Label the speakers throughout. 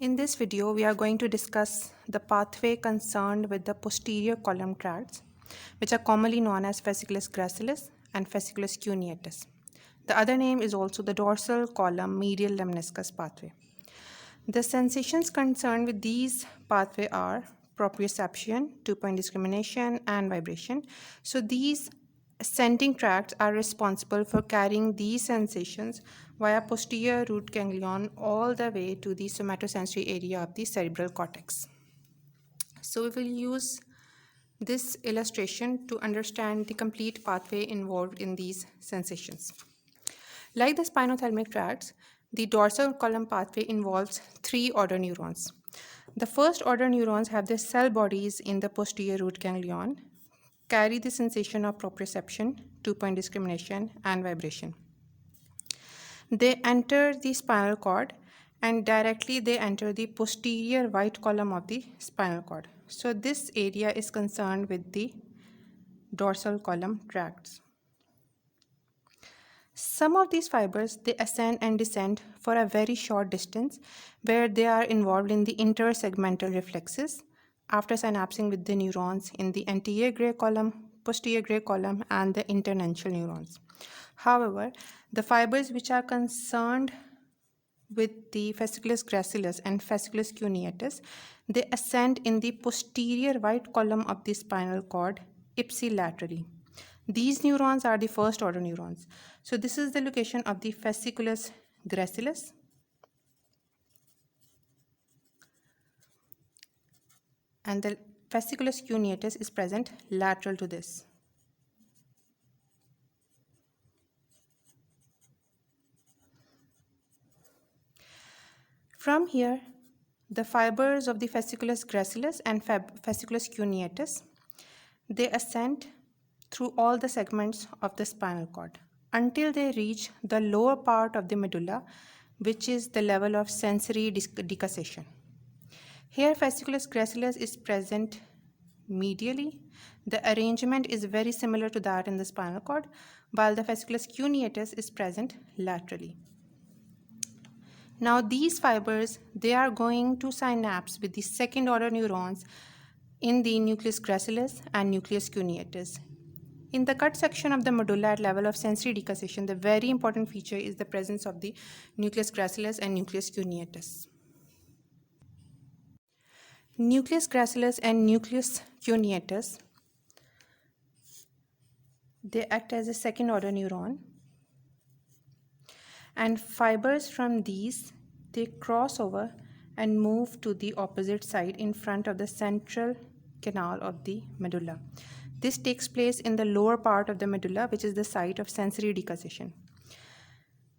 Speaker 1: In this video, we are going to discuss the pathway concerned with the posterior column tracts, which are commonly known as Fasciculus Gracilis and Fasciculus Cuneatus. The other name is also the dorsal column medial lemniscus pathway. The sensations concerned with these pathway are proprioception, two-point discrimination, and vibration. So these ascending tracts are responsible for carrying these sensations via posterior root ganglion all the way to the somatosensory area of the cerebral cortex. So we will use this illustration to understand the complete pathway involved in these sensations. Like the spinothalamic tracts, the dorsal column pathway involves three order neurons. The first order neurons have their cell bodies in the posterior root ganglion, carry the sensation of proprioception, two-point discrimination, and vibration. They enter the spinal cord and directly they enter the posterior white column of the spinal cord. So this area is concerned with the dorsal column tracts. Some of these fibers, they ascend and descend for a very short distance where they are involved in the intersegmental reflexes after synapsing with the neurons in the anterior gray column, posterior gray column, and the internential neurons. However, the fibers which are concerned with the Fasciculus Gracilis and Fasciculus Cuneatus, they ascend in the posterior white column of the spinal cord ipsilaterally. These neurons are the first order neurons. So this is the location of the Fasciculus Gracilis and the Fasciculus Cuneatus is present lateral to this. From here, the fibers of the Fasciculus Gracilis and Fasciculus Cuneatus, they ascend through all the segments of the spinal cord until they reach the lower part of the medulla, which is the level of sensory decussation. Here, Fasciculus Gracilis is present medially. The arrangement is very similar to that in the spinal cord, while the Fasciculus Cuneatus is present laterally. Now these fibers, they are going to synapse with the second order neurons in the Nucleus Gracilis and Nucleus Cuneatus. In the cut section of the medulla at level of sensory decussation, the very important feature is the presence of the Nucleus Gracilis and Nucleus Cuneatus. Nucleus Gracilis and Nucleus Cuneatus, they act as a second order neuron, and fibers from these, they cross over and move to the opposite side in front of the central canal of the medulla. This takes place in the lower part of the medulla, which is the site of sensory decussation.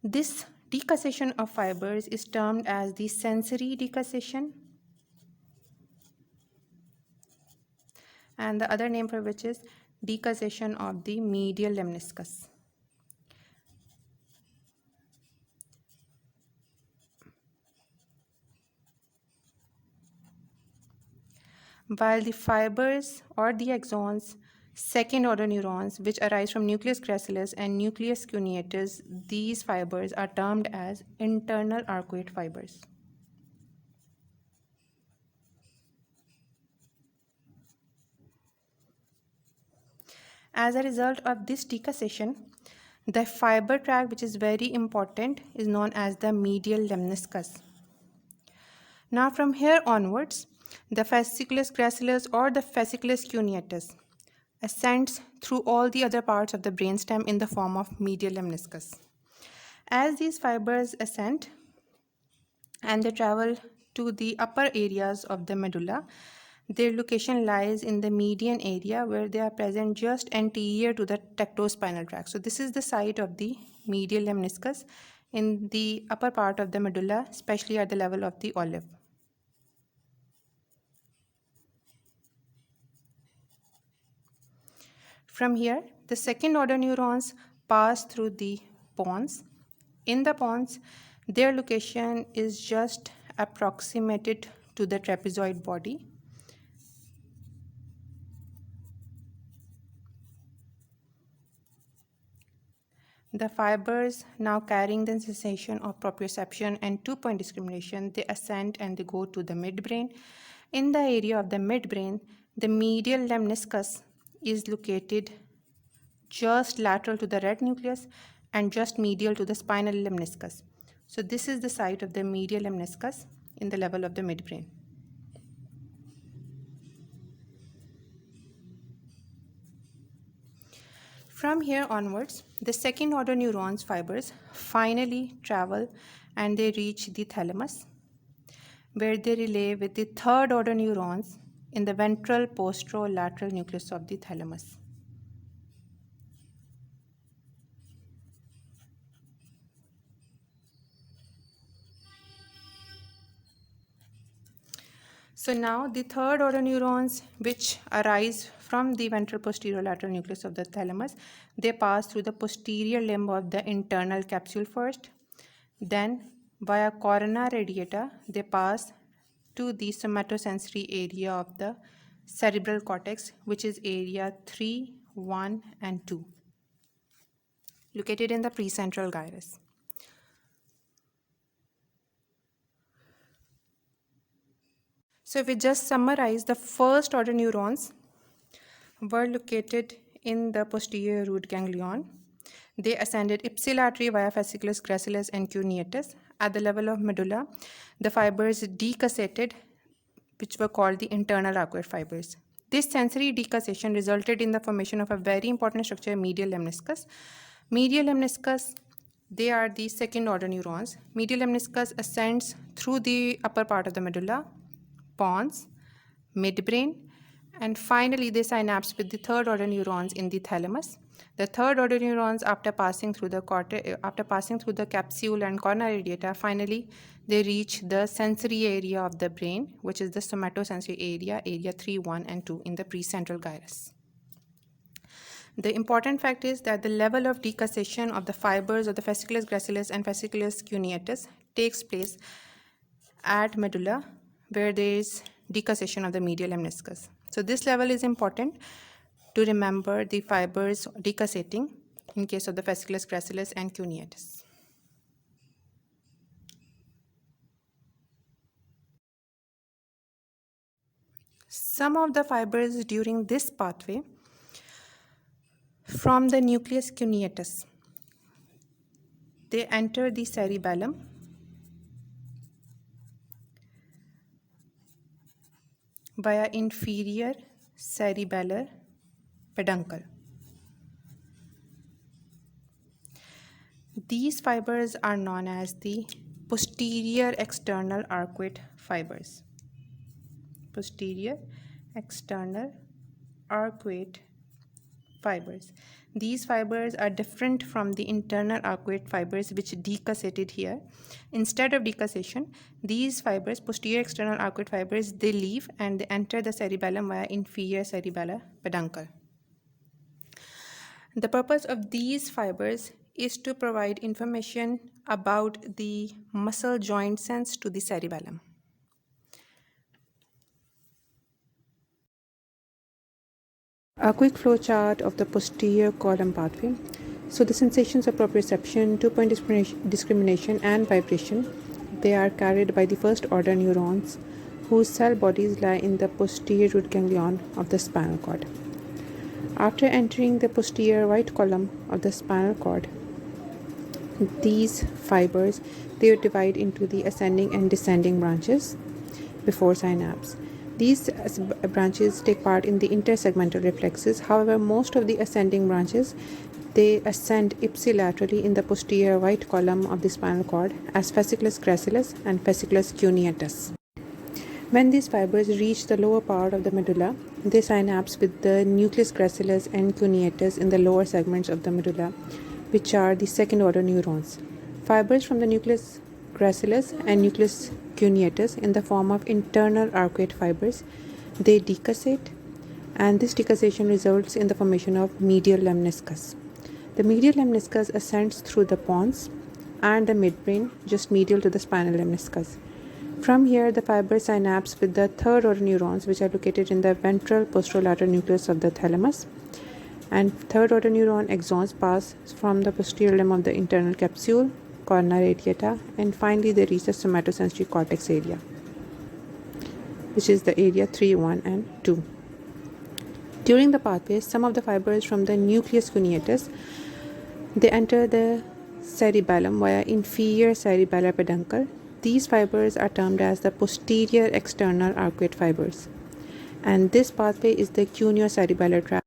Speaker 1: This decussation of fibers is termed as the sensory decussation, and the other name for which is decussation of the medial lemniscus. While the fibers or the axons, second order neurons which arise from Nucleus Gracilis and Nucleus Cuneatus, these fibers are termed as internal arcuate fibers. As a result of this decussation, the fiber tract, which is very important, is known as the medial lemniscus. Now from here onwards, the Fasciculus Gracilis or the Fasciculus Cuneatus ascends through all the other parts of the brainstem in the form of medial lemniscus. As these fibers ascend and they travel to the upper areas of the medulla, their location lies in the median area where they are present just anterior to the tectospinal tract. So this is the site of the medial lemniscus in the upper part of the medulla, especially at the level of the olive. From here, the second order neurons pass through the pons. In the pons, their location is just approximated to the trapezoid body. The fibers now carrying the sensation of proprioception and two-point discrimination, they ascend and they go to the midbrain. In the area of the midbrain, the medial lemniscus is located just lateral to the red nucleus and just medial to the spinal lemniscus. So this is the site of the medial lemniscus in the level of the midbrain. From here onwards, the second order neurons fibers finally travel and they reach the thalamus, where they relay with the third order neurons in the ventral posterolateral nucleus of the thalamus. So now the third order neurons which arise from the ventral posterolateral nucleus of the thalamus, they pass through the posterior limb of the internal capsule first. Then via corona radiata, they pass to the somatosensory area of the cerebral cortex, which is area 3, 1 and 2, located in the precentral gyrus. So if we just summarize, the first order neurons were located in the posterior root ganglion. They ascended ipsilaterally via Fasciculus Gracilis and Cuneatus. At the level of medulla, the fibers decussated, which were called the internal arcuate fibers. This sensory decussation resulted in the formation of a very important structure, medial lemniscus. Medial lemniscus, they are the second order neurons. Medial lemniscus ascends through the upper part of the medulla, pons, midbrain, and finally they synapse with the third order neurons in the thalamus. The third order neurons, after passing through the capsule and corona radiata, finally they reach the sensory area of the brain, which is the somatosensory area, area 3, 1 and 2 in the precentral gyrus. The important fact is that the level of decussation of the fibers of the Fasciculus Gracilis and Fasciculus Cuneatus takes place at medulla, where there is decussation of the medial lemniscus. So this level is important to remember the fibers decussating in case of the Fasciculus Gracilis and Cuneatus. Some of the fibers during this pathway from the Nucleus Cuneatus, they enter the cerebellum via inferior cerebellar peduncle. These fibers are known as the posterior external arcuate fibers. Posterior external arcuate fibers. These fibers are different from the internal arcuate fibers which decussated here. Instead of decussation, these fibers, posterior external arcuate fibers, they leave and they enter the cerebellum via inferior cerebellar peduncle. The purpose of these fibers is to provide information about the muscle joint sense to the cerebellum. A quick flow chart of the posterior column pathway. So the sensations of proprioception, two-point discrimination and vibration, they are carried by the first order neurons whose cell bodies lie in the posterior root ganglion of the spinal cord. After entering the posterior right column of the spinal cord, these fibers, they divide into the ascending and descending branches before synapse. These branches take part in the intersegmental reflexes. However, most of the ascending branches, they ascend ipsilaterally in the posterior right column of the spinal cord as Fasciculus Gracilis and Fasciculus Cuneatus. When these fibers reach the lower part of the medulla, they synapse with the Nucleus Gracilis and Cuneatus in the lower segments of the medulla, which are the second order neurons. Fibers from the Nucleus Gracilis and Nucleus Cuneatus in the form of internal arcuate fibers, they decussate, and this decussation results in the formation of medial lemniscus. The medial lemniscus ascends through the pons and the midbrain, just medial to the spinal lemniscus. From here, the fibers synapse with the third order neurons, which are located in the ventral posterolateral nucleus of the thalamus, And third order neuron axons pass from the posterior limb of the internal capsule, corna radiata, and finally they reach the somatosensory cortex area, which is the area 3, 1, and 2. During the pathway, some of the fibers from the nucleus cuneatus, they enter the cerebellum via inferior cerebellar peduncle. These fibers are termed as the posterior external arcuate fibers. And this pathway is the cuneo-cerebellar tract.